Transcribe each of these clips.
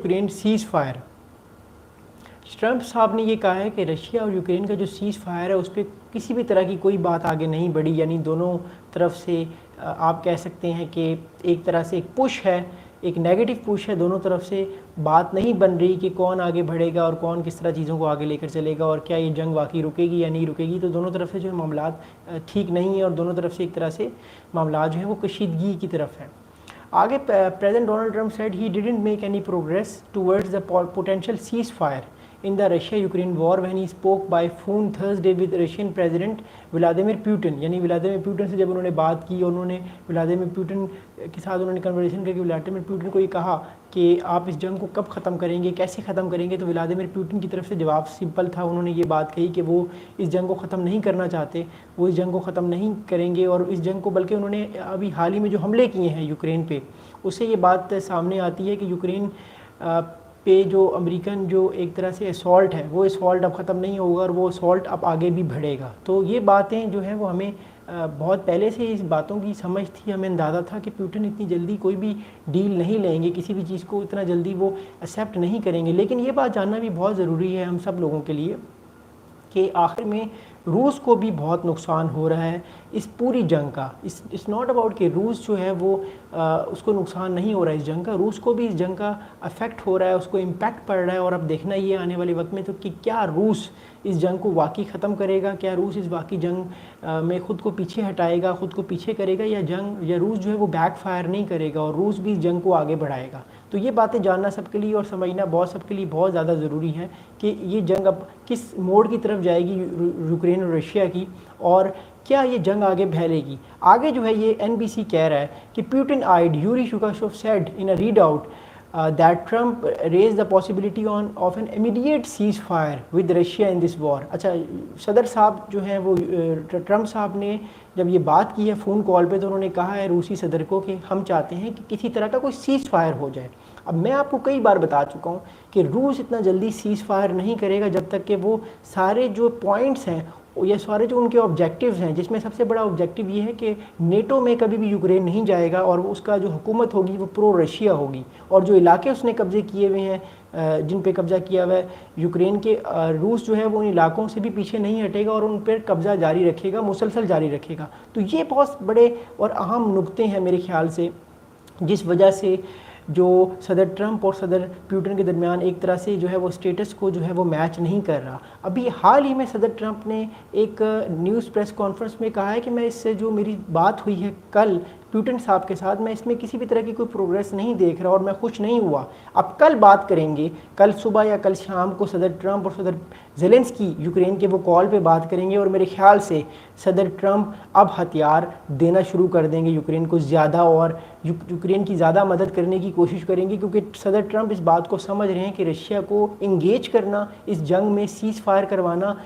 Ukraine seize fire. Trump साहब ने ये कहा है कि रशिया और यूक्रेन का जो सीज़ फायर है उस पर किसी भी तरह की कोई बात आगे नहीं बढ़ी, यानी दोनों तरफ से आप कह सकते हैं कि एक तरह से एक पुश है, एक नेगेटिव पुश है। दोनों तरफ से बात नहीं बन रही कि कौन आगे बढ़ेगा और कौन किस तरह चीज़ों को आगे लेकर चलेगा और क्या ये जंग वाकई रुकेगी या नहीं रुकेगी। तो दोनों तरफ से जो है मामलात ठीक नहीं है और दोनों तरफ से एक तरह से मामलात जो है वो कशीदगी की तरफ है। आगे president Donald Trump said he didn't make any progress towards the potential ceasefire in the Russia-Ukraine war when he spoke by phone Thursday with Russian President Vladimir Putin. यानी व्लादिमीर पुतिन से जब उन्होंने बात की और उन्होंने व्लादिमीर पुतिन के साथ उन्होंने कन्वर्सेशन करके व्लादिमीर पुतिन को ये कहा कि आप इस जंग को कब ख़त्म करेंगे, कैसे ख़त्म करेंगे, तो व्लादिमीर पुतिन की तरफ से जवाब सिंपल था। उन्होंने ये बात कही कि वो इस जंग को ख़त्म नहीं करना चाहते, वो इस जंग को ख़त्म नहीं करेंगे और इस जंग को, बल्कि उन्होंने अभी हाल ही में जो हमले किए हैं यूक्रेन पे, उससे ये बात सामने आती है कि यूक्रेन पे जो अमेरिकन जो एक तरह से असॉल्ट है, वो असॉल्ट अब ख़त्म नहीं होगा और वो असॉल्ट अब आगे भी बढ़ेगा। तो ये बातें जो हैं वो हमें बहुत पहले से इस बातों की समझ थी, हमें अंदाज़ा था कि पुतिन इतनी जल्दी कोई भी डील नहीं लेंगे, किसी भी चीज़ को इतना जल्दी वो एक्सेप्ट नहीं करेंगे। लेकिन ये बात जानना भी बहुत ज़रूरी है हम सब लोगों के लिए कि आखिर में रूस को भी बहुत नुकसान हो रहा है इस पूरी जंग का। इट्स नॉट अबाउट कि रूस जो है वो उसको नुकसान नहीं हो रहा है इस जंग का, रूस को भी इस जंग का अफेक्ट हो रहा है, उसको इम्पैक्ट पड़ रहा है। और अब देखना ये आने वाले वक्त में तो कि क्या रूस इस जंग को वाकई ख़त्म करेगा, क्या रूस इस वाकई जंग में ख़ुद को पीछे हटाएगा, ख़ुद को पीछे करेगा, या रूस जो है वो बैक फायर नहीं करेगा और रूस भी इस जंग को आगे बढ़ाएगा। तो ये बातें जानना सबके लिए और समझना सबके लिए बहुत ज़्यादा ज़रूरी है कि ये जंग अब किस मोड़ की तरफ जाएगी यूक्रेन और रशिया की, और क्या ये जंग आगे फैलेगी। आगे जो है ये NBC कह रहा है कि Putin aide Yuri Ushakov said in a readout that Trump raise the possibility of an immediate ceasefire with Russia in this war. अच्छा, सदर साहब जो हैं वो ट्रंप साहब ने जब ये बात की है फ़ोन कॉल पे, तो उन्होंने कहा है रूसी सदर को कि हम चाहते हैं कि किसी तरह का कोई सीज़ फायर हो जाए। अब मैं आपको कई बार बता चुका हूँ कि रूस इतना जल्दी सीज़ फायर नहीं करेगा जब तक कि वो सारे जो पॉइंट्स हैं, ये सारे जो उनके ऑब्जेक्टिव्स हैं, जिसमें सबसे बड़ा ऑब्जेक्टिव ये है कि नेटो में कभी भी यूक्रेन नहीं जाएगा और उसका जो हुकूमत होगी वो प्रो रशिया होगी, और जो इलाके उसने कब्ज़े किए हुए हैं, जिन पे कब्ज़ा किया हुआ है यूक्रेन के, रूस जो है वो उन इलाकों से भी पीछे नहीं हटेगा और उन पर कब्ज़ा जारी रखेगा, मुसलसल जारी रखेगा। तो ये बहुत बड़े और अहम नुक्ते हैं मेरे ख्याल से, जिस वजह से जो सदर ट्रंप और सदर पुतिन के दरमियान एक तरह से जो है वो स्टेटस को जो है वो मैच नहीं कर रहा। अभी हाल ही में सदर ट्रंप ने एक न्यूज़ प्रेस कॉन्फ्रेंस में कहा है कि मैं इससे जो मेरी बात हुई है कल पुतिन साहब के साथ, मैं इसमें किसी भी तरह की कोई प्रोग्रेस नहीं देख रहा और मैं खुश नहीं हुआ। अब कल बात करेंगे, कल सुबह या कल शाम को सदर ट्रंप और सदर ज़ेलेंस्की यूक्रेन के वो कॉल पे बात करेंगे और मेरे ख्याल से सदर ट्रंप अब हथियार देना शुरू कर देंगे यूक्रेन को ज़्यादा, और यूक्रेन की ज़्यादा मदद करने की कोशिश करेंगे, क्योंकि सदर ट्रंप इस बात को समझ रहे हैं कि रशिया को इंगेज करना, इस जंग में सीज़ फायर करवाना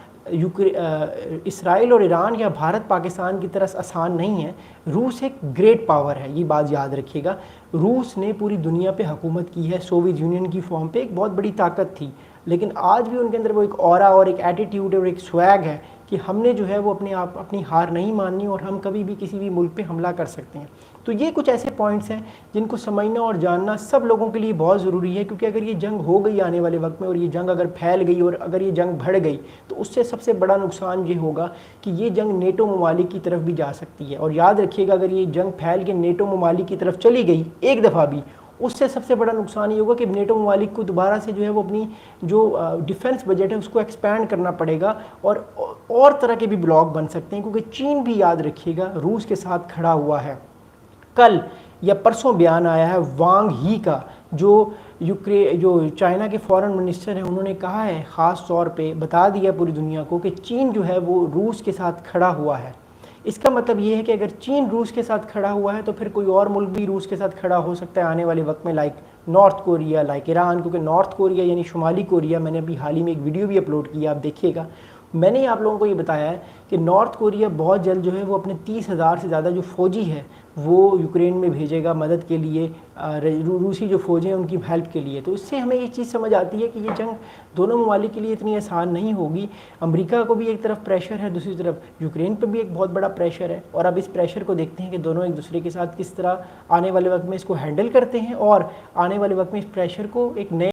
इसराइल और ईरान या भारत पाकिस्तान की तरह आसान नहीं है। रूस एक ग्रेट पावर है, ये बात याद रखिएगा। रूस ने पूरी दुनिया पे हुकूमत की है, सोवियत यूनियन की फॉर्म पे एक बहुत बड़ी ताकत थी, लेकिन आज भी उनके अंदर वो एक ऑरा और एक एटीट्यूड और एक स्वैग है कि हमने जो है वो अपनी हार नहीं माननी और हम कभी भी किसी भी मुल्क पे हमला कर सकते हैं। तो ये कुछ ऐसे पॉइंट्स हैं जिनको समझना और जानना सब लोगों के लिए बहुत ज़रूरी है, क्योंकि अगर ये जंग हो गई आने वाले वक्त में और ये जंग अगर फैल गई और अगर ये जंग बढ़ गई तो उससे सबसे बड़ा नुकसान ये होगा कि ये जंग नेटो ममालिक की तरफ भी जा सकती है। और याद रखिएगा, अगर ये जंग फैल के नेटो ममालिक की तरफ चली गई एक दफ़ा भी, उससे सबसे बड़ा नुकसान ये होगा कि नेटो ममालिक को दोबारा से जो है वो अपनी जो डिफेंस बजट है उसको एक्सपैंड करना पड़ेगा और तरह के भी ब्लॉक बन सकते हैं, क्योंकि चीन भी याद रखिएगा रूस के साथ खड़ा हुआ है। कल या परसों बयान आया है वांग ही का, जो चाइना के फॉरेन मिनिस्टर हैं, उन्होंने कहा है, ख़ास तौर पे बता दिया पूरी दुनिया को कि चीन जो है वो रूस के साथ खड़ा हुआ है। इसका मतलब ये है कि अगर चीन रूस के साथ खड़ा हुआ है तो फिर कोई और मुल्क भी रूस के साथ खड़ा हो सकता है आने वाले वक्त में, like north Korea, like Iran, क्योंकि नॉर्थ कोरिया यानी शुमाली कोरिया, मैंने अभी हाल ही में एक वीडियो भी अपलोड किया, आप देखिएगा। मैंने आप लोगों को ये बताया है कि नॉर्थ कोरिया बहुत जल्द जो है वो अपने 30,000 से ज़्यादा जो फ़ौजी है वो यूक्रेन में भेजेगा मदद के लिए, रूसी जो फ़ौजें हैं उनकी हेल्प के लिए। तो इससे हमें ये चीज़ समझ आती है कि ये जंग दोनों ममालिक के लिए इतनी आसान नहीं होगी। अमेरिका को भी एक तरफ प्रेशर है, दूसरी तरफ यूक्रेन पर भी एक बहुत बड़ा प्रेशर है, और अब इस प्रेशर को देखते हैं कि दोनों एक दूसरे के साथ किस तरह आने वाले वक्त में इसको हैंडल करते हैं और आने वाले वक्त में इस प्रेशर को एक नए